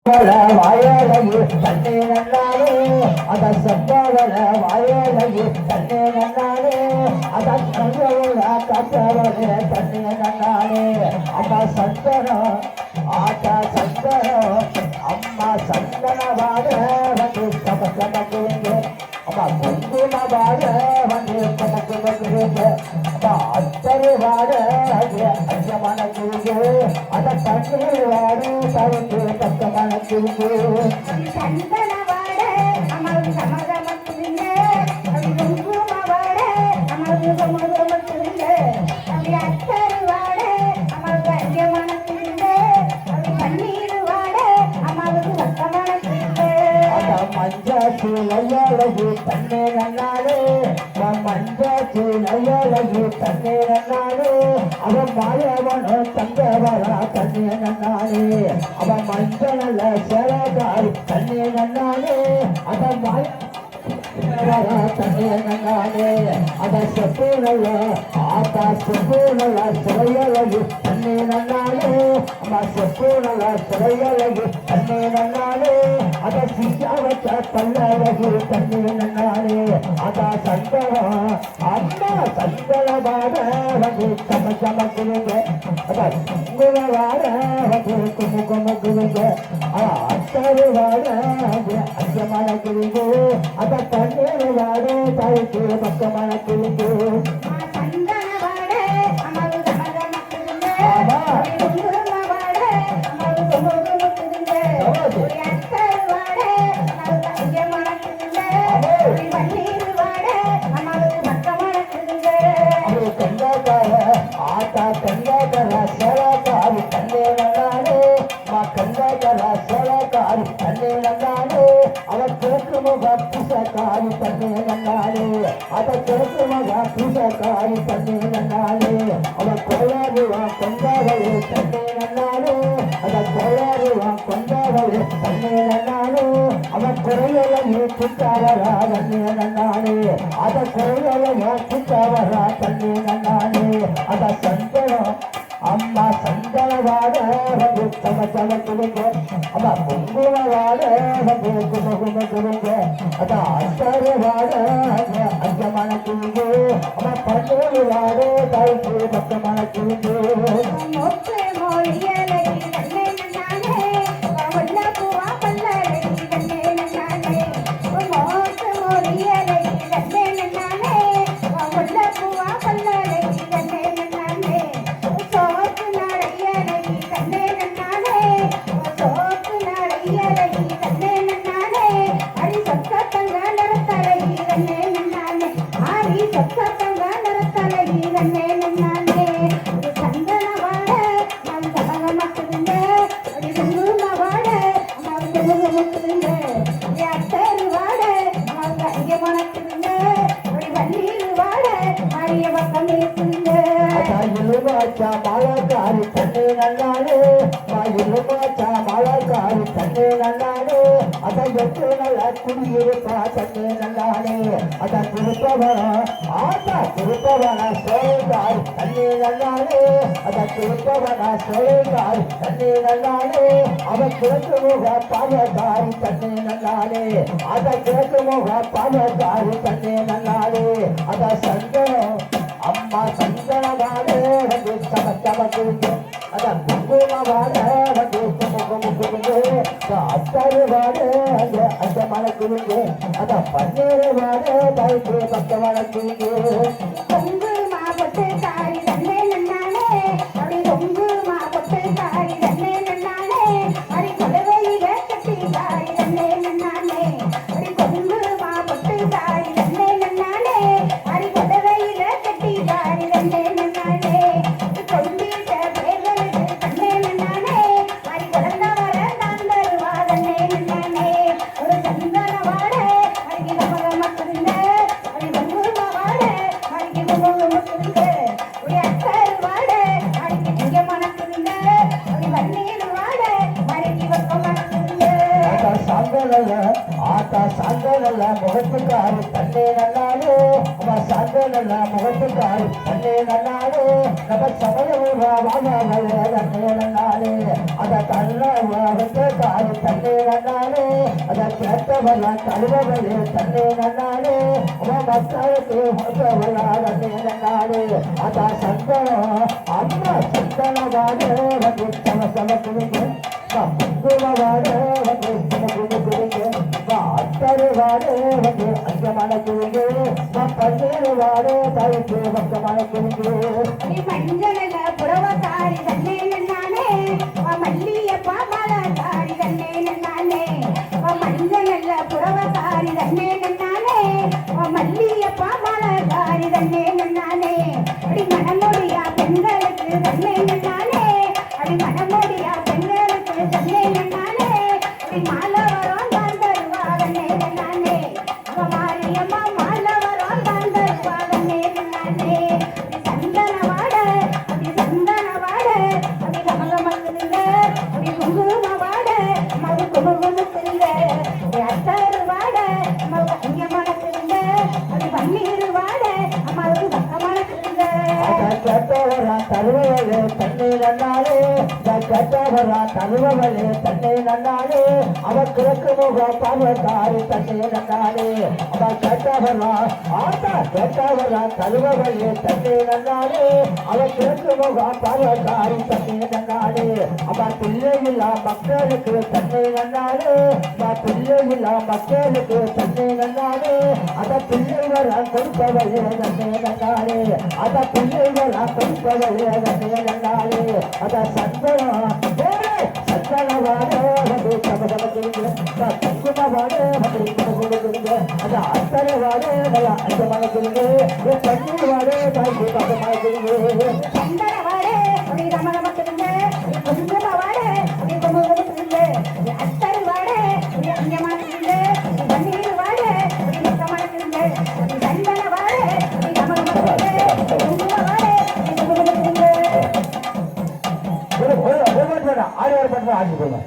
வாயலையே தன்னை நன்னானே அத செம்பவள வாயலையே தன்னை நன்னானே அத சங்கவள கத்தவள தன்னை நன்னானே அம்மா சந்தனம் ஆட்டா சந்தனம் அம்மா சந்தனவாட வந்து சமசமக்குங்க அம்மா குங்குமவாட வந்து சமக்குங்க அம்மா அத்தருவாட அஞ்சமனக்குங்க அத தண்ணீர் வாடு தவிர்த்து பக்கமனக்குங்க சந்தனவாட அமர்வு சமதமக்குங்க குங்குமவாட அமர்வு சமதமக்குங்க அப்படி அத்தருவாட அமர்வு அஞ்சமனக்குங்க பன்னீர் வாட அமர்வு பக்கமனக்குங்க அத மஞ்சாச்சு நையாளகு தன்னை நன்னாடு மஞ்சாச்சு நையாளகு தன்னை நன்னாடு அவன் மாயவனோ தங்கவரா தன்னை நன்னாடு அவன் மஞ்சள சேலகாரி தன்னை நன்னாடு அவன் மாய தன்னை நன்னாடு அத செப்பூனல்ல ஆத்தா செப்பூனல்ல சிறையழகு தன்னை நன்னாடு அம்மா செப்பூனல்ல சிறையழகு தன்னை நன்னாடு அத சிங்காவச்ச பல்லழகு தன்னை நன்னாடு அத சந்தனம் அம்மா சந்தனவாட வந்து சமக்குங்க அத குங்குமவாட வந்து குமுகுமுக்குங்க அத்தருவாட அஞ்சமனக்குங்க அத தண்ணீர் வாட தாய்க்கு பக்கமனக்குங்க சந்தனவாட அமர்வு சமதமக்குங்க குங்குமவாட அமர்வு சமதமக்குங்க அத்தருவாட அமர்வு அஞ்சமனக்குங்க பன்னீர் வாட அமர்வு பக்கமனக்குங்க கங்காக்கார ஆட்டா கங்காக்கார சேலக்காரி தண்ணே நல்லாடு கங்காக்கார சேலக்காரி தண்ணே நல்லாடு அவன் கிழக்கு முக பூசக்காரி தண்ணே நல்லாடு அதை கிழக்கு முக பூசக்காரி தண்ணே நல்லாடு அவன் கொள்ளாடுவா கொண்டாடவே தண்ணே நல்லாடு அதை கொள்ளாடுவா கொண்டாடவே தண்ணே நல்லாடு அவன் குறையலையே குத்தாவரா தண்ணே நல்லாடு அதை குறையலையே குத்தாவரா தண்ணே நல்லாடு அத சந்தனம் அம்மா சந்தனவாட வந்து சமக்குங்க அம்மா குங்குமவாட வந்து குமுகுமுக்குங்க அத அத்தருவாட அஞ்சமனக்குங்க அம்மா பன்னீர் வாட தாய்க்கு பக்கமனக்குங்க மொட்டு மொழியலை தன்னை நன்னானே வல்லபுவா பல்லலை தன்னை நன்னானே மொட்டு மொழியலை தன்னை நன்னானே வல்லபுவா பல்லலை தன்னை நன்னானே சோக்கு நடையலை தன்னை நன்னானே சோக்கு நடையலை தன்னை நன்னானே அரி சத்தங்க நரத்தலை தன்னை நன்னானே அரி சத்தங்க நரத்தலை தன்னை நன்னானே சந்தனவாட நான் சமதமக்குங்க அடி குங்குமவாட நான் குங்குமக்குங்க அத்தருவாட நான் அஞ்சமனக்குங்க அடி பன்னீர் வாட அரிய பக்கம் இருக்குங்க இருமாச்சா மாலக்காரி தன்னை நல்லாடு இருமாச்சா மாலக்காரி தன்னை நல்லாடு அதை எட்டு நல்ல குடியிருப்பா தன்னை நல்லாடு அதை திருப்பவன ஆத்தா திருப்பவன சோழகாரி தன்னை நல்லாடு அதை திருப்பவன சோழகாரி தன்னை நல்லாடு அவன் கிழக்கு முக பாவகாரி தன்னை நல்லாடு அதை கிழக்கு முக பாவகாரி தன்னை நல்லாடு அதை சந்தனம் அம்மா சந்தனவாட வந்து சமக்குங்க அத குங்குமவாட வந்து குமுகுமுக்குங்க அத்தருவாட அஞ்சமனக்குங்க அத பன்னீர் வாட தாய்க்கு பக்கமனக்குங்க கொங்கு மாவட்ட தாய் தன்னை நன்னானே அப்படி கொங்கு மாவட்ட தாய் தன்னை நன்னானே அடி கொலவையில கட்டி தாய் தன்னை நன்னானே அடி கொங்கு மாவட்ட தாய் தன்னை நன்னானே அடி கொலவையில கட்டி தாய் தன்னை நன்னானே கொம்பிட்ட பேர்களுக்கு தன்னை நன்னானே அடி கொலந்தவர நான் தருவா தன்னை நன்னானே ஒரு சந்தனவாட அடி நமக மக்களுங்க அடி குங்குமவாட அடி குங்கும சாந்தனல்ல ஆத்தா சாந்தனல்ல முகத்துக்காரு தண்ணே நல்லாலே அவ சாந்தனல்ல முகத்துக்காரு தண்ணே நல்லாலே நம்ம சமயம் வாழாமலே தண்ணே நல்லாலே அத தள்ளாரு தண்ணே நல்லாலே அத கேட்டவெல்லாம் தழுவவளே தண்ணே நல்லாலே அவன் மக்களுக்கு மொத்தவளா தண்ணே நல்லாலே அத சந்தனம் அம்மா சந்தனவாடு வந்து சம குடிங்க குங்குமவாடு வந்து சம குடிங்க அத்தருவாடு வந்து அங்கமான குடிங்க பன்னீர்வாடு தவிர்த்து பக்கமான குடிங்க மஞ்சள் புடவக்காரி தண்ணே நன்னானே மல்லியப்பா மலக்காரி தண்ணே நன்னானே மஞ்சள் புடவக்காரி தண்ணே நன்னானே மல்லியப்பா மலக்காரி தண்ணே நன்னானே அடி மனமொழியா பெண்களுக்கு தண்ணே நன்னானே அடி மனமொழியா பெண்களுக்கு தண்ணே நன்னானே அடி மாலவரம் தான் தருவா தண்ணே நன்னானே மாரியம்மா மாலவரம் தான் தருவா தண்ணே நன்னானே சந்தனவாட அடி சந்தனவாட அடி கமகமக்குதுங்க அடி குங்குமவாட மறு குமுகுமுக்குதுங்க அடி அத்தருவாட மறு கஞ்சமணக்குதுங்க அடி பன்னீர்வாட மறு பக்கமணக்குதுங்க கேட்டவரா தருவவளே தன்னை நன்னாலே கேட்டவரா தருவவளே தன்னை நன்னாலே அவ கிழக்கு முக பாவக்காரி தன்னை நன்னாலே அவ கேட்டவரா ஆத்தா கேட்டவரா தருவவளே தன்னை நன்னாலே அவ கிழக்கு முக பாவக்காரி தன்னை நன்னாலே அவ பிள்ளையில்லா மக்களுக்கு தன்னை நன்னாலே அவ பிள்ளையில்லா மக்களுக்கு தன்னை நன்னாலே அத பிள்ளைவரா கொடுப்பவளே தன்னை நன்னாலே அத பிள்ளைவரா கொடுப்பவளே தன்னை நன்னாலே அத சந்தனம் சந்தனவாடே வந்து சமசமக்குங்க குங்குமவாடே வந்து குங்குமக்குங்க அத அத்தரவாடே நல்லா அஞ்சமக்குங்க பன்னீர்வாடே தாய்க்கு பக்கமாக்குங்க சந்தனவாடே அடி கமகமக்குதுங்க குங்குமவாடே அடி குமுகுமுக்குதுங்க அத்தருவாடே அடி அஞ்சமணக்குதுங்க பன்னீர்வாடே அடி பக்கமணக்குதுங்க அடி சந்தனவாடே அடி கமகமக்குதுங்க குங்குமவாடே அடி குமுகுமுக்குதுங்க ஆடி வர பண்ணுறோம் ஆடி போங்க